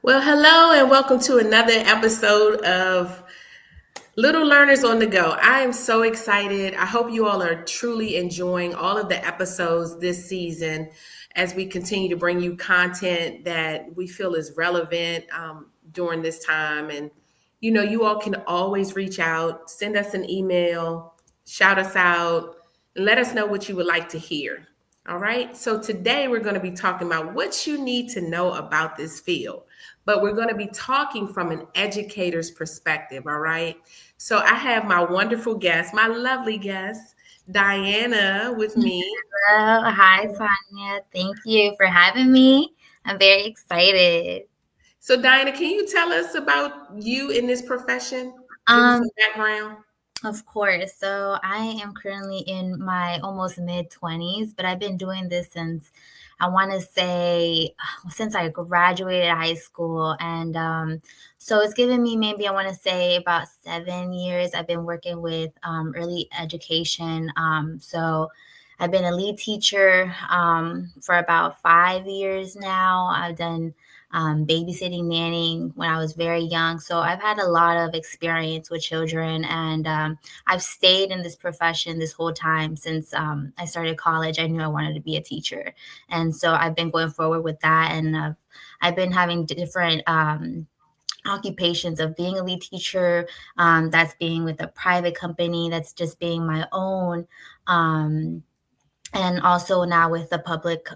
Well, hello and welcome to another episode of Little Learners on the Go. I am so excited. I hope you all are truly enjoying all of the episodes this season as we continue to bring you content that we feel is relevant during this time. And, you all can always reach out, send us an email, shout us out, and let us know what you would like to hear. All right. So today we're going to be talking about what you need to know about this field, but we're going to be talking from an educator's perspective. All right. So I have my wonderful guest, my lovely guest, Diana, with me. Hello. Hi, Tanya. Thank you for having me. I'm very excited. So, Diana, can you tell us about you in this profession? Give us Um, some background. of course. So I am currently in my almost mid 20s, but I've been doing this since I want to say since I graduated high school. And so it's given me maybe I want to say about 7 years. I've been working with early education. So I've been a lead teacher for about 5 years now. I've done babysitting, nannying when I was very young. So I've had a lot of experience with children, and I've stayed in this profession this whole time since I started college. I knew I wanted to be a teacher, and so I've been going forward with that, and I've been having different. Occupations of being a lead teacher, that's being with a private company, that's just being my own, and also now with the public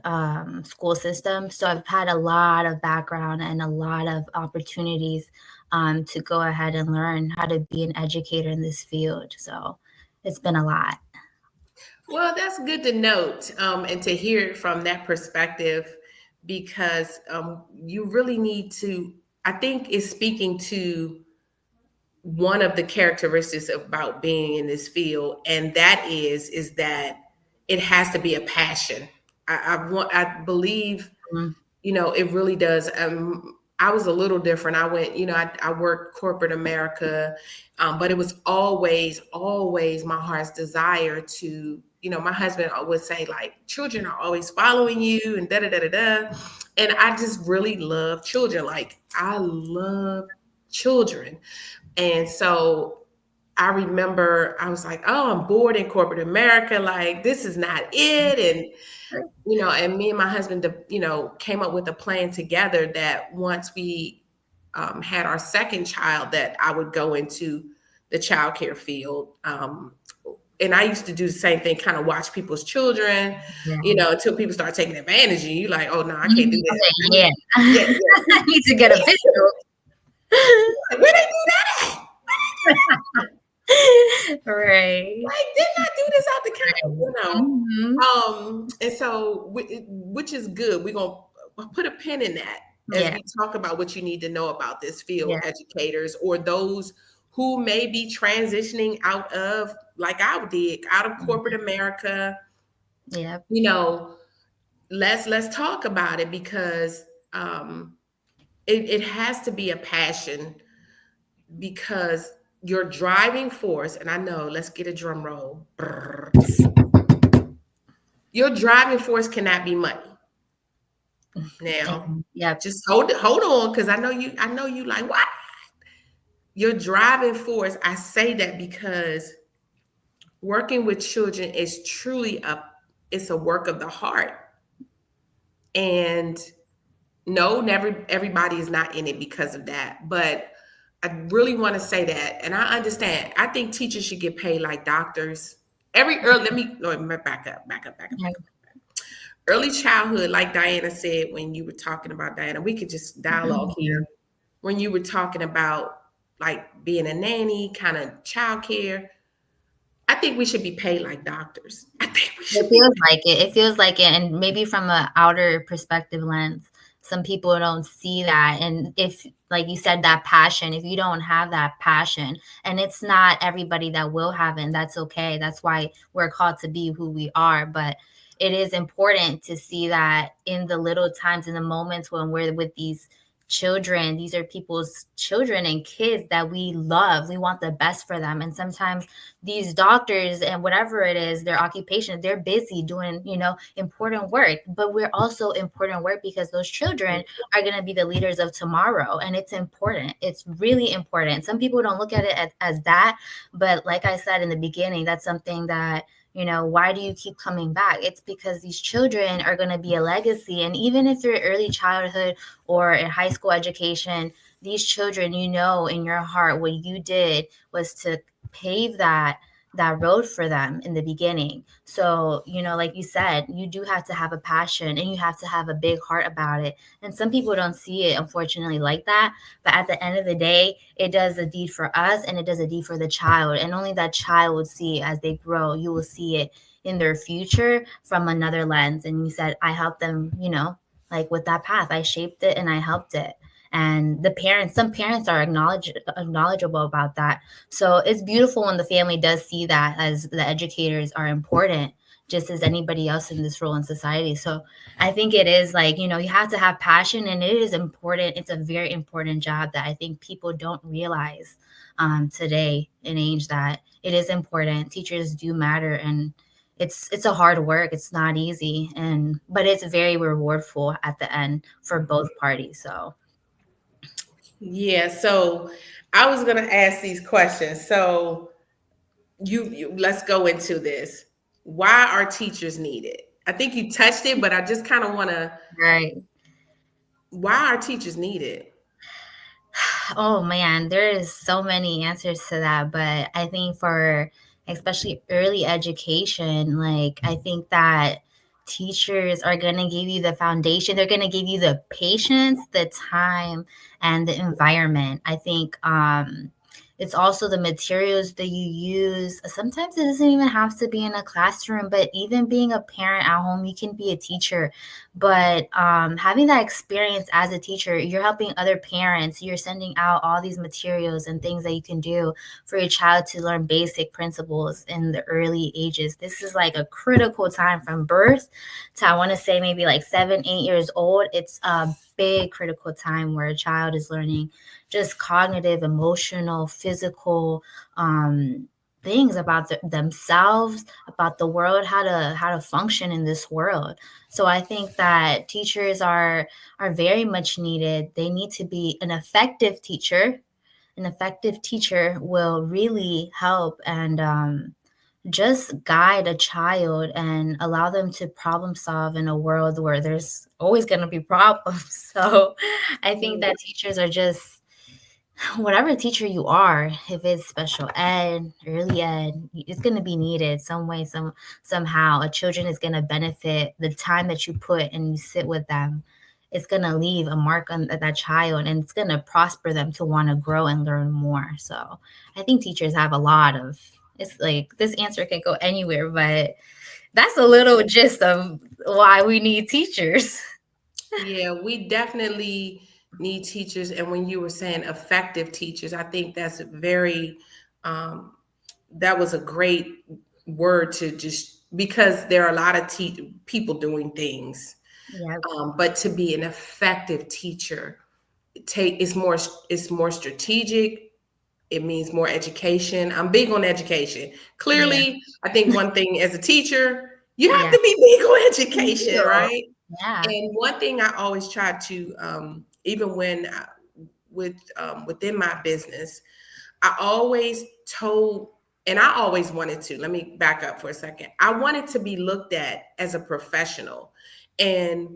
school system. So I've had a lot of background and a lot of opportunities to go ahead and learn how to be an educator in this field. So it's been a lot. Well, that's good to note and to hear it from that perspective because you really need to, I think, is speaking to one of the characteristics about being in this field, and that is that it has to be a passion. I believe Mm. it really does. I was a little different. I went, I worked corporate America, but it was always my heart's desire to, my husband would say like, children are always following you and da da da da da, and I just really love children. Like I love children, and so I remember I was like, oh, I'm bored in corporate America. Like, this is not it. And me and my husband, came up with a plan together that once we had our second child, that I would go into the childcare field. And I used to do the same thing, kind of watch people's children, Yeah. until people start taking advantage of you. You're like, oh, no, I can't do Mhm. that. I Yeah. need, yeah, I need to get a physical. yeah. Where they do that? Right. Like, didn't I do this out the county? Hmm. And so, which is good. We're gonna put a pin in that as Yeah. we talk about what you need to know about this field, Yeah. educators or those who may be transitioning out of, like I did, out of corporate America. Yeah. You know, let's talk about it because it has to be a passion because your driving force, and I know, let's get a drum roll. Your driving force cannot be money. Now, Yeah. just hold on, because I know you like what? Your driving force, I say that because working with children is truly it's a work of the heart. And no, never everybody is not in it because of that. But I really want to say that, and I understand. I think teachers should get paid like doctors. Let me back up. Early childhood, like Diana said, when you were talking about Diana, we could just dialogue Yeah. here. When you were talking about like being a nanny, kind of childcare, I think we should be paid like doctors. I think we It should be. feels like it. It feels like it, and maybe from a outer perspective lens, some people don't see that. And if, like you said, that passion, if you don't have that passion, and it's not everybody that will have it, and that's okay. That's why we're called to be who we are. But it is important to see that in the little times, in the moments when we're with these children. These are people's children and kids that we love. We want the best for them. And sometimes these doctors and whatever it is, their occupation, they're busy doing, important work. But we're also important work because those children are going to be the leaders of tomorrow. And it's important. It's really important. Some people don't look at it as that. But like I said in the beginning, that's something that, why do you keep coming back? It's because these children are going to be a legacy. And even if you're early childhood or in high school education, these children, in your heart, what you did was to pave that road for them in the beginning. So, like you said, you do have to have a passion and you have to have a big heart about it. And some people don't see it, unfortunately, like that. But at the end of the day, it does a deed for us and it does a deed for the child. And only that child will see it as they grow. You will see it in their future from another lens. And you said, I helped them, like with that path. I shaped it and I helped it. And some parents are acknowledgeable about that. So it's beautiful when the family does see that, as the educators are important, just as anybody else in this role in society. So I think it is like, you have to have passion, and it is important. It's a very important job that I think people don't realize today in age, that it is important. Teachers do matter, and it's a hard work. It's not easy, but it's very rewardful at the end for both parties. So Yeah, so I was going to ask these questions. So you let's go into this. Why are teachers needed? I think you touched it, but I just kind of want to, right. why are teachers needed? Oh man, there is so many answers to that, but I think for especially early education, like I think that teachers are going to give you the foundation. They're going to give you the patience, the time, and the environment. I think it's also the materials that you use. Sometimes it doesn't even have to be in a classroom, but even being a parent at home, you can be a teacher. But having that experience as a teacher, you're helping other parents. You're sending out all these materials and things that you can do for your child to learn basic principles in the early ages. This is like a critical time from birth to, I want to say, maybe like 7, 8 years old. It's a big critical time where a child is learning just cognitive, emotional, physical things about themselves, about the world, how to function in this world. So I think that teachers are very much needed. They need to be an effective teacher. An effective teacher will really help and just guide a child and allow them to problem solve in a world where there's always going to be problems. So I think that teachers are just whatever teacher you are, if it's special ed, early ed, it's going to be needed some way, somehow. A children is going to benefit the time that you put and you sit with them. It's going to leave a mark on that child, and it's going to prosper them to want to grow and learn more. So I think teachers have a lot of, it's like this answer can go anywhere, but that's a little gist of why we need teachers. Yeah, we definitely need teachers. And when you were saying effective teachers, I think that's very, um, that was a great word to just, because there are a lot of people doing things. Yeah. But to be an effective teacher, it's more strategic. It means more education. I'm big on education. Yeah. Clearly, I think one thing as a teacher, you have Yeah. to be big on education, right? Yeah. And one thing I always try to, even when within my business, I always told, and I always wanted to. Let me back up for a second. I wanted to be looked at as a professional, and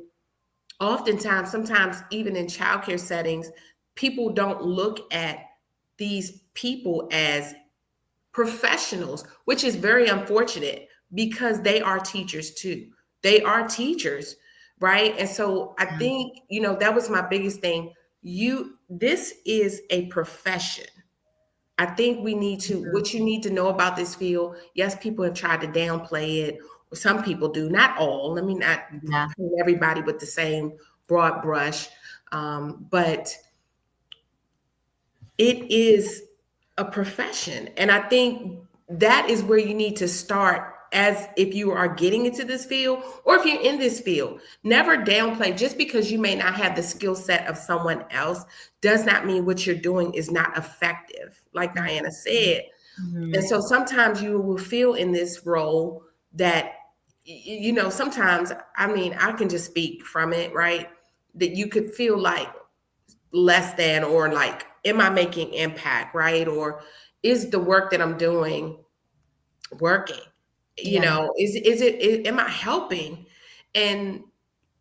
oftentimes, sometimes even in childcare settings, people don't look at these people as professionals, which is very unfortunate because they are teachers too. They are teachers, right? And so I think, that was my biggest thing. This is a profession. I think we need to, what you need to know about this field, yes, people have tried to downplay it, or some people do, not all. Let me not Yeah. paint everybody with the same broad brush. But it is a profession. And I think that is where you need to start as if you are getting into this field or if you're in this field, never downplay. Just because you may not have the skill set of someone else does not mean what you're doing is not effective, like Diana said. And Mhm. so sometimes you will feel in this role that, sometimes, I mean, I can just speak from it, right? That you could feel like less than, or like, am I making impact, right? Or is the work that I'm doing working? Yeah. Am I helping? And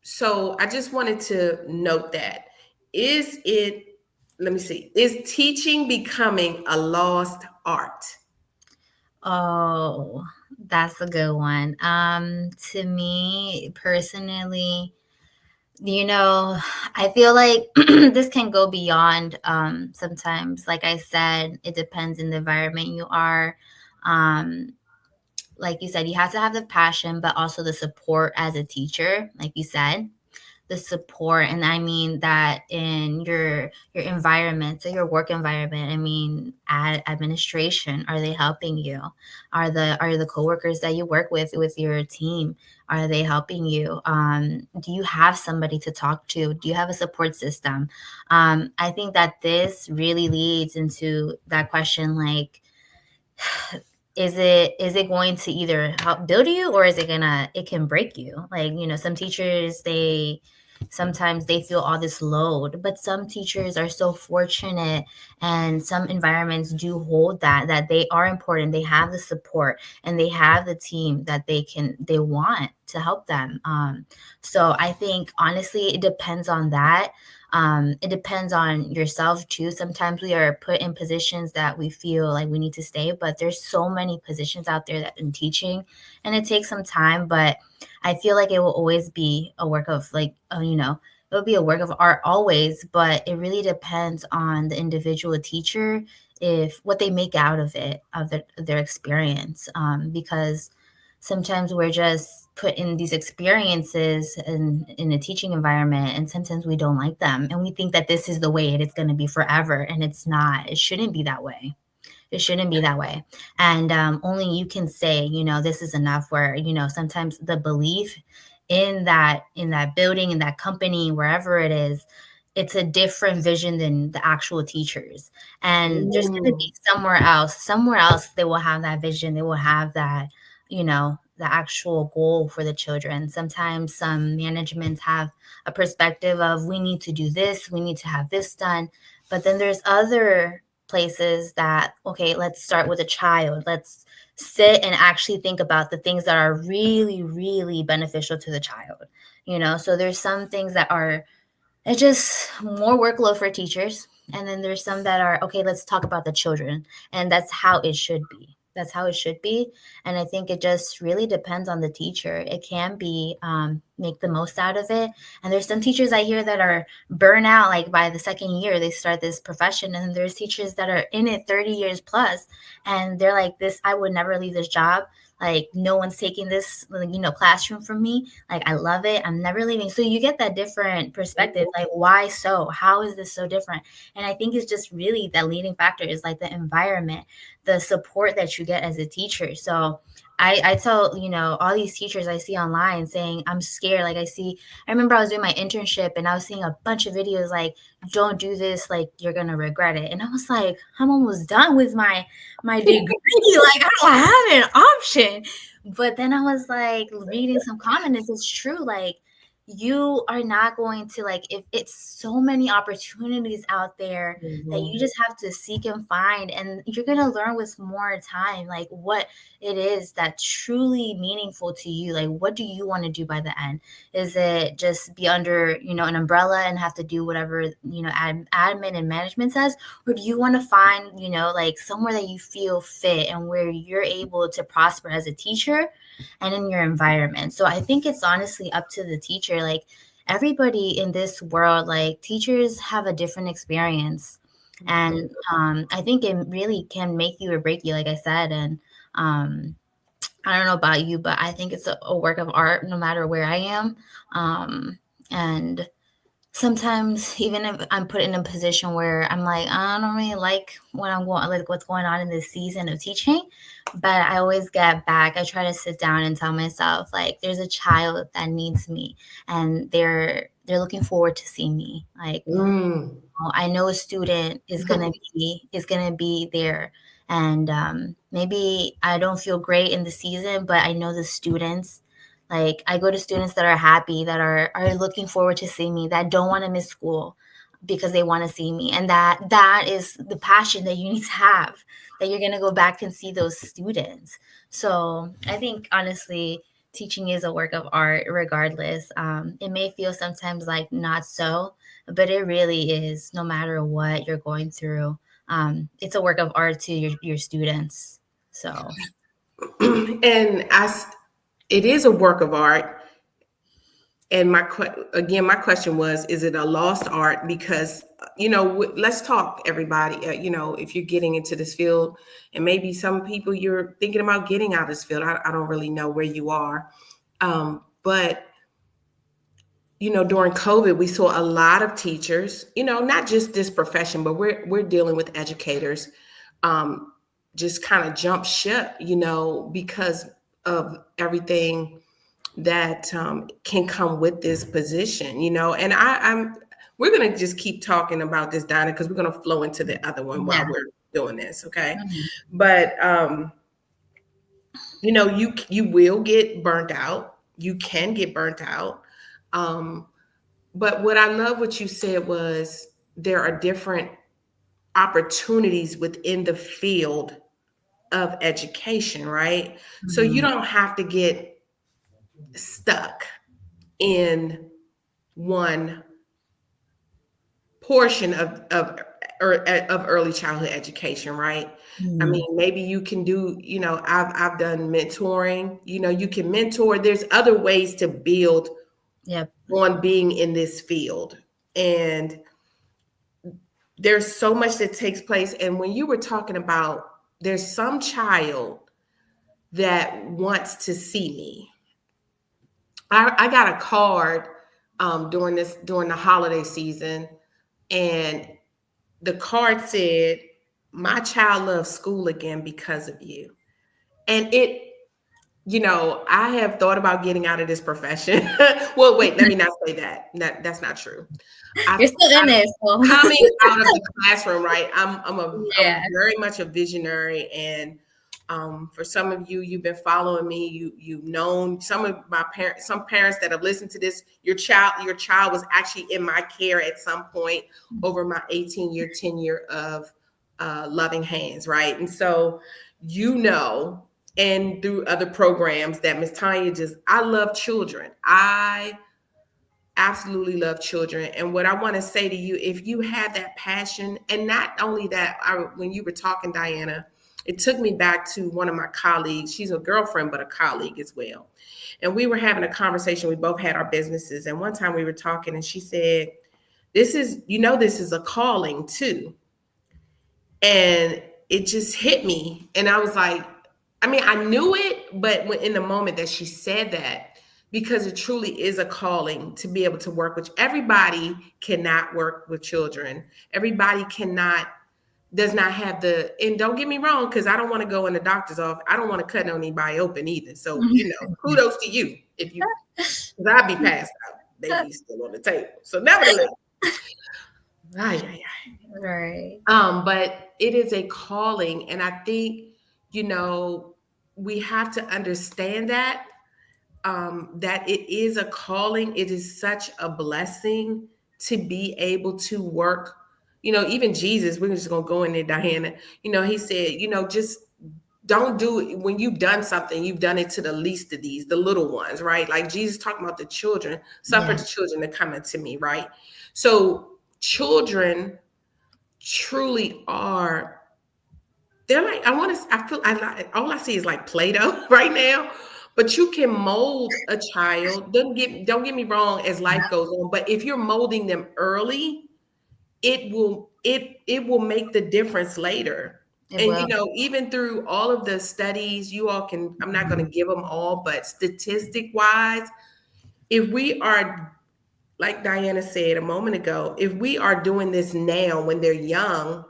so I just wanted to note that. Is it, let me see, is teaching becoming a lost art? Oh, that's a good one. To me personally, you know, I feel like this can go beyond sometimes. Like I said, it depends in the environment you are. Um, like you said, you have to have the passion, but also the support as a teacher, like you said, the support. And I mean that in your environment, so your work environment, I mean administration, are they helping you? Are the coworkers that you work with your team, are they helping you? Do you have somebody to talk to? Do you have a support system? I think that this really leads into that question, like, is it going to either help build you, or is it can break you? Like, some teachers, they sometimes they feel all this load, but some teachers are so fortunate, and some environments do hold that they are important, they have the support, and they have the team that they want to help them. So I think honestly it depends on that. It depends on yourself too. Sometimes we are put in positions that we feel like we need to stay, but there's so many positions out there that in teaching, and it takes some time. But I feel like it will always be a work of like, it'll be a work of art always. But it really depends on the individual teacher, if what they make out of it, of their experience. Because sometimes we're just put in these experiences in a teaching environment, and sometimes we don't like them, and we think that this is the way it's going to be forever, and it's not. It shouldn't be that way. It shouldn't be that way. And only you can say, this is enough. Where, sometimes the belief in that building, in that company, wherever it is, it's a different vision than the actual teachers. And there's going to Mm. be somewhere else they will have that vision, they will have that, the actual goal for the children. Sometimes some managements have a perspective of, we need to do this, we need to have this done. But then there's other places that, okay, let's start with a child. Let's sit and actually think about the things that are really, really beneficial to the child. So there's some things that are, it's just more workload for teachers. And then there's some that are, okay, let's talk about the children. And that's how it should be. That's how it should be. And I think it just really depends on the teacher. It can be, make the most out of it. And there's some teachers I hear that are burnt out, like by the second year they start this profession. And there's teachers that are in it 30 years plus, and they're like, this, I would never leave this job. Like, no one's taking this, classroom from me. Like, I love it, I'm never leaving. So you get that different perspective, like, why so? How is this so different? And I think it's just really that leading factor is like the environment, the support that you get as a teacher. So I tell, all these teachers I see online saying, I'm scared. Like, I remember I was doing my internship and I was seeing a bunch of videos like, don't do this, like, you're going to regret it. And I was like, I'm almost done with my degree. Like, I don't have an option. But then I was like reading some comments. It's true. Like, you are not going to, like, if it's so many opportunities out there that you Mhm. just have to seek and find, and you're going to learn with more time, like, what it is that's truly meaningful to you. Like, what do you want to do by the end? Is it just be under, an umbrella and have to do whatever, admin and management says? Or do you want to find, like, somewhere that you feel fit and where you're able to prosper as a teacher and in your environment? So I think it's honestly up to the teacher. Like, everybody in this world, like, teachers have a different experience. And I think it really can make you or break you, like I said. And um, I don't know about you, but I think it's a work of art no matter where I am. And sometimes even if I'm put in a position where I'm like, I don't really like what I'm going like what's going on in this season of teaching, but I always get back. I try to sit down and tell myself like there's a child that needs me and they're looking forward to see me. Like Mm. I know a student is gonna be there, and maybe I don't feel great in the season, but I know the students. Like I go to students that are happy, that are looking forward to seeing me, that don't want to miss school because they want to see me, and that is the passion that you need to have. That you're gonna go back and see those students. So I think honestly, teaching is a work of art, regardless. It may feel sometimes like not so, but it really is. No matter what you're going through, it's a work of art to your students. So And it is a work of art. And again, my question was, is it a lost art? Because, let's talk, everybody. If you're getting into this field, and maybe some people you're thinking about getting out of this field, I don't really know where you are. But during COVID, we saw a lot of teachers, not just this profession, but we're dealing with educators, just kind of jump ship, because of everything that can come with this position, and we're gonna just keep talking about this, Donna, because we're gonna flow into the other one yeah. while we're doing this, okay? Mhm. But you will get burnt out. You can get burnt out. Um, but what I love what you said was there are different opportunities within the field of education, right? So you Mhm. don't have to get stuck in one portion of early childhood education, right? I Mhm. mean, maybe you can do, I've done mentoring, you can mentor. There's other ways to build Yep. on being in this field. And there's so much that takes place. And when you were talking about there's some child that wants to see me, I got a card during the holiday season, and the card said, "My child loves school again because of you." And I have thought about getting out of this profession. Well, wait, let me not say that. That's not true. I You're still in it, so coming out of the classroom, right? I'm yeah. very much a visionary, and for some of you, you've been following me. You've known some of my parents, some parents that have listened to this. Your child was actually in my care at some point over my 18-year tenure of loving hands, right? And so, and through other programs that Miss Tanya I love children. I absolutely love children. And what I want to say to you, if you have that passion, and not only that, when you were talking, Diana, it took me back to one of my colleagues. She's a girlfriend, but a colleague as well. And we were having a conversation. We both had our businesses. And one time we were talking, and she said, this is a calling too. And it just hit me. And I was like, I mean, I knew it, but in the moment that she said that, because it truly is a calling to be able to work with everybody, cannot work with children. Everybody does not have and don't get me wrong, because I don't want to go in the doctor's office. I don't want to cut anybody open either. So, kudos to you because I'd be passed out, baby still on the table. So nevertheless, ay, ay, ay. Right. But it is a calling, and I think you know we have to understand that it is a calling. It is such a blessing to be able to work. Even Jesus, we're just gonna go in there, Diana. He said, just don't do it when you've done something. You've done it to the least of these, the little ones, right? Like Jesus talking about the children, suffer Yeah. the children to come unto me, right? So children truly are, they're like, I feel all I see is like Play-Doh right now. But you can mold a child. Don't get me wrong, as life goes on, but if you're molding them early, it will make the difference later. It And will. even through all of the studies, you all can, I'm not going to give them all, but statistic wise, if we are like Diana said a moment ago, if we are doing this now when they're young,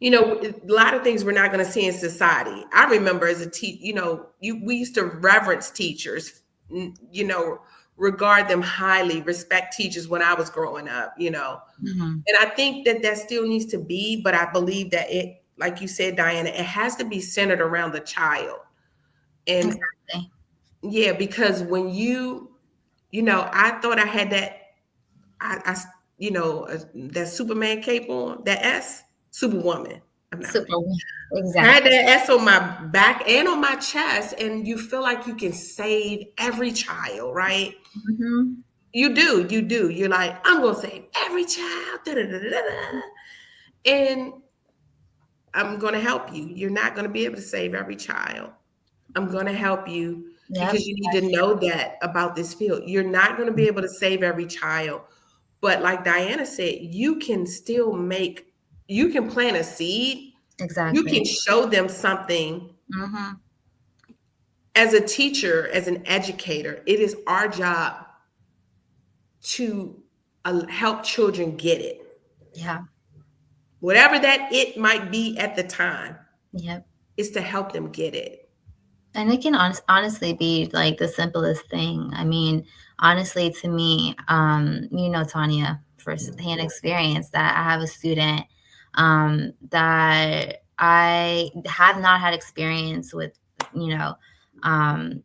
a lot of things we're not going to see in society. I remember as a teacher, we used to reverence teachers, you know, regard them highly, respect teachers when I was growing up, Mhm. And I think that that still needs to be, but I believe that it, like you said, Diana, it has to be centered around the child. And Exactly. yeah, because when I thought I had that, I that Superman cape on, that S, Superwoman. I'm not playing. Super. Had Exactly. that S on my back and on my chest, and you feel like you can save every child, right? Mhm. You do. You're like, I'm gonna save every child, da, da, da, da, da, and I'm gonna help you. You're not gonna be able to save every child. I'm gonna help you Yep. because you need to know that about this field. You're not gonna be able to save every child, but like Diana said, you can plant a seed. You Exactly. can show them something. Mhm. As a teacher, as an educator, it is our job to help children get it, Yeah. whatever that it might be at the time, Yep. is to help them get it. And it can honestly be like the simplest thing. I mean, honestly, to me, Tanya, firsthand experience that I have a student that I have not had experience with, you know,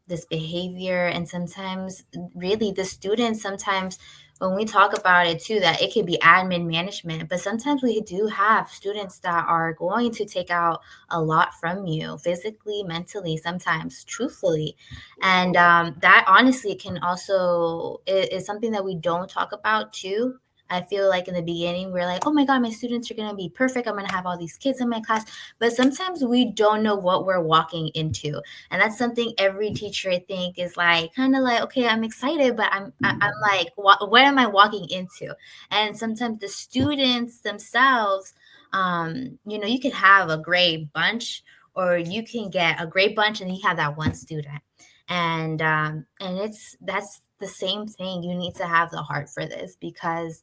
this behavior. And sometimes, really, the students sometimes, when we talk about it too, that it could be admin management, but sometimes we do have students that are going to take out a lot from you physically, mentally, sometimes truthfully. And that honestly can also is something that we don't talk about too. I feel like in the beginning we're like, oh my god, my students are going to be perfect, I'm going to have all these kids in my class, but sometimes we don't know what we're walking into. And that's something every teacher, I think, is like kind of like, okay, I'm excited, but I'm like, what am I walking into? And sometimes the students themselves, you can have a great bunch, or you can get a great bunch and you have that one student. And that's the same thing. You need to have the heart for this, because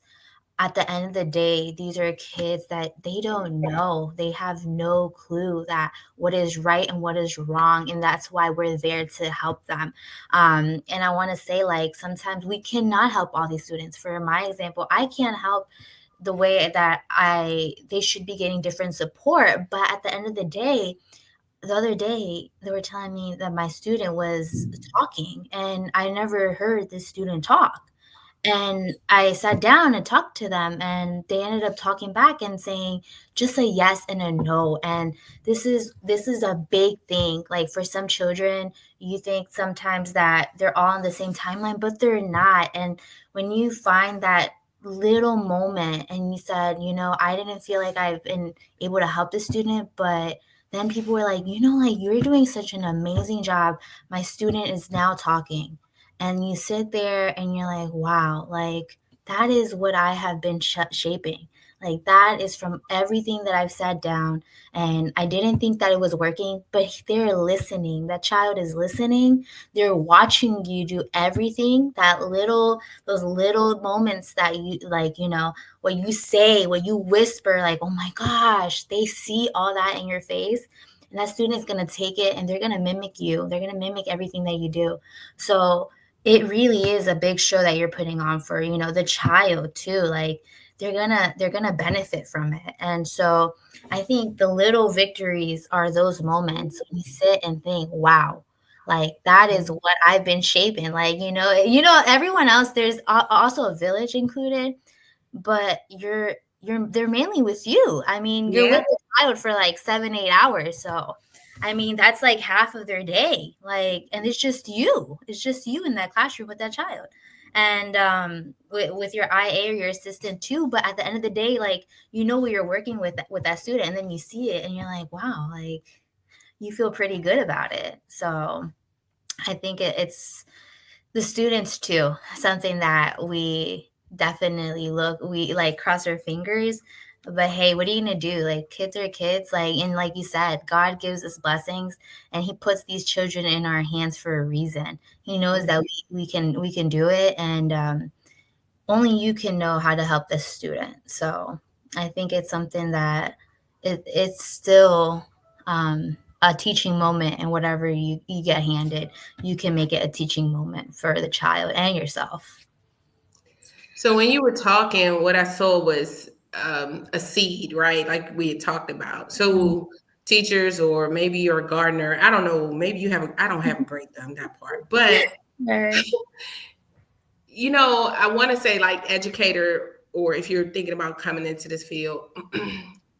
at the end of the day, these are kids that they don't know. They have no clue that what is right and what is wrong. And that's why we're there to help them. And I want to say, like, sometimes we cannot help all these students. For my example, I can't help the way that they should be getting different support. But at the end of the day, the other day they were telling me that my student was talking, and I never heard this student talk. And I sat down and talked to them, and they ended up talking back and saying just a yes and a no. And this is a big thing. Like, for some children, you think sometimes that they're all on the same timeline, but they're not. And when you find that little moment and you said, I didn't feel like I've been able to help the student, but then people were like, like, you're doing such an amazing job. My student is now talking. And you sit there and you're like, wow, like, that is what I have been shaping. Like, that is from everything that I've sat down, and I didn't think that it was working, but they're listening. That child is listening. They're watching you do everything. Those little moments that you, like, what you say, what you whisper, like, oh my gosh, they see all that in your face. And that student is going to take it and they're going to mimic you. They're going to mimic everything that you do. So it really is a big show that you're putting on for, the child too. Like, they're gonna benefit from it. And so I think the little victories are those moments when you sit and think, wow, like, that is what I've been shaping. Like, everyone else, there's also a village included, but they're mainly with you. I mean, you're with Yeah. the child for like 7-8 hours. So I mean, that's like half of their day. Like, and it's just you. It's just you in that classroom with that child. And with your IA or your assistant too. But at the end of the day, like, what you're working with that student, and then you see it and you're like, wow, like, you feel pretty good about it. So I think it's the students too, something that we definitely we like cross our fingers. But hey, what are you gonna do? Like, kids are kids. Like, and like you said, God gives us blessings, and He puts these children in our hands for a reason. He knows that we can do it. And only you can know how to help the student. So I think it's something that it's still a teaching moment, and whatever you get handed, you can make it a teaching moment for the child and yourself. So when you were talking, what I saw was a seed, right? Like we had talked about. So teachers, or maybe you're a gardener. I don't know. Maybe you have. I don't have a great that part, but Right. I want to say, like, educator, or if you're thinking about coming into this field,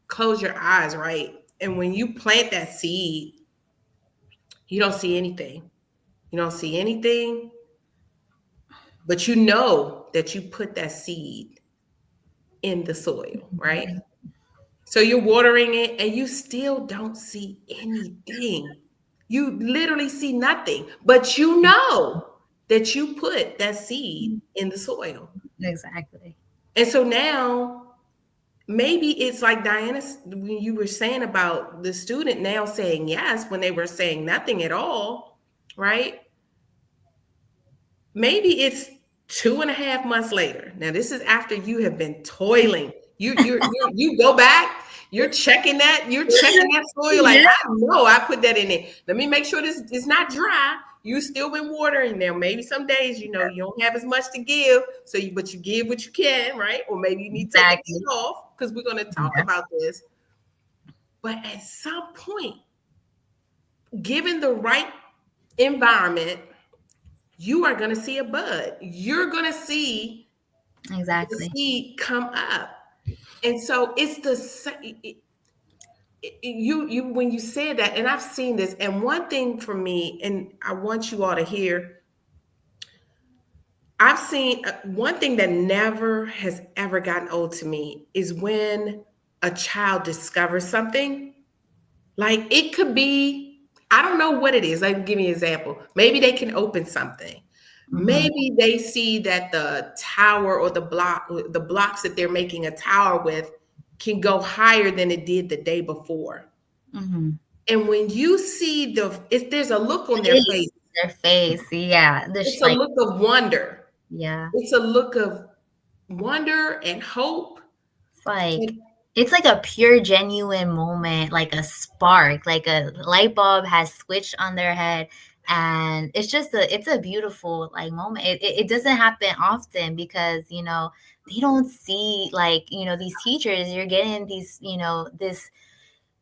close your eyes, right? And when you plant that seed, you don't see anything. You don't see anything, but you know that you put that seed in the soil, right? So you're watering it and you still don't see anything. You literally see nothing, but you know that you put that seed in the soil. Exactly. And so now maybe it's like Diana, when you were saying about the student now saying yes when they were saying nothing at all, right? Maybe it's 2.5 months later. Now this is after you have been toiling. You go back, you're checking that soil. Like, Yeah. I know I put that in there. Let me make sure this is not dry. You still been watering there. Maybe some days, you don't have as much to give. But you give what you can, right? Or maybe you need to take a day Exactly. off, because we're gonna talk Yeah. about this. But at some point, given the right environment, you are gonna see a bud. You're gonna see the Exactly. seed come up. And so it's the you when you said that, and I've seen this, and one thing for me, and I want you all to hear, I've seen one thing that never has ever gotten old to me is when a child discovers something. Like, it could be, I don't know what it is. Like, give me an example. Maybe they can open something. Hmm. Maybe they see that the tower, or the blocks that they're making a tower with, can go higher than it did the day before. Hmm. And when you see there's a look on their face. Face, their face. Yeah. It's a Like, look of wonder. yeah. It's a look of wonder and hope. It's like And it's like a pure, genuine moment, like a spark, like a light bulb has switched on their head, and it's a beautiful like moment. It doesn't happen often because they don't see like these teachers. You're getting these this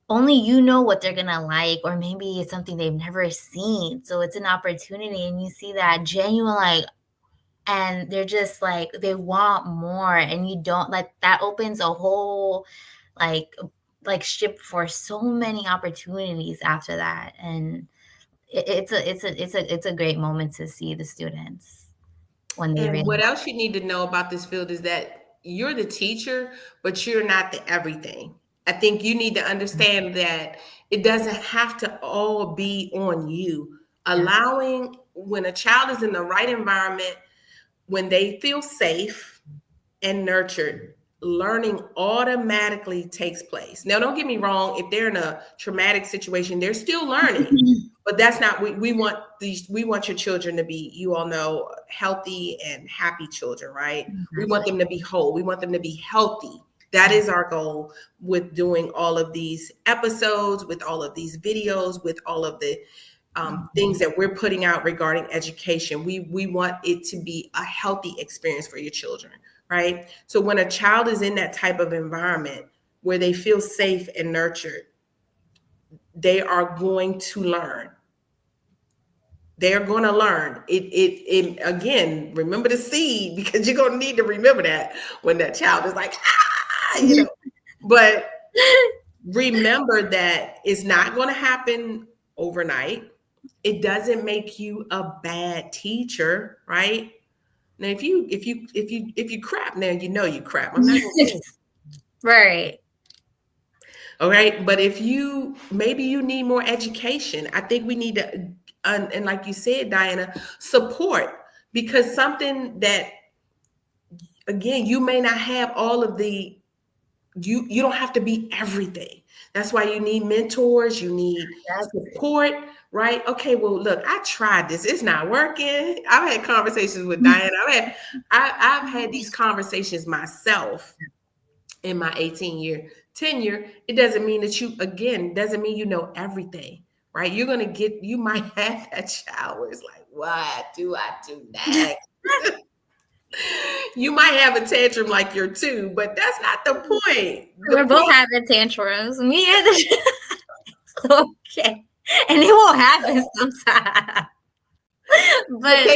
only what they're gonna like, or maybe it's something they've never seen. So it's an opportunity, and you see that genuine like and they're just like they want more, and you don't like that opens a whole like ship for so many opportunities after that. And it's a great moment to see the students when they And realize. what else you need to know about this field is that you're the teacher, but you're not the everything. I think you need to understand that it doesn't have to all be on you. Yeah. Allowing, when a child is in the right environment, when they feel safe and nurtured, learning automatically takes place. Now, don't get me wrong, if they're in a traumatic situation, they're still learning. But that's not, we want your children to be, you all know, healthy and happy children, right? We want Exactly. them to be whole. We want them to be healthy. That is our goal with doing all of these episodes, with all of these videos, with all of the things that we're putting out regarding education. We want it to be a healthy experience for your children, right? So when a child is in that type of environment where they feel safe and nurtured, they are going to learn. They're going to learn. It again, remember the seed, because you're going to need to remember that when that child is like, But remember that it's not going to happen overnight. It doesn't make you a bad teacher, right? Now, if you crap, now you crap. I'm not going to say. Right. All right. But if maybe you need more education, I think we need to, and like you said, Diana, support, because something that, again, you may not have all of you don't have to be everything. That's why you need mentors, you need That's support, right? Okay, well, look, I tried this. It's not working. I've had conversations with Diana. I've had these conversations myself in my 18-year tenure. It doesn't mean that doesn't mean you know everything, right? You might have that child where it's like, what do I do next? You might have a tantrum like you're two, but that's not the point. We're both having tantrums. Me and it's okay. And it will happen sometimes. But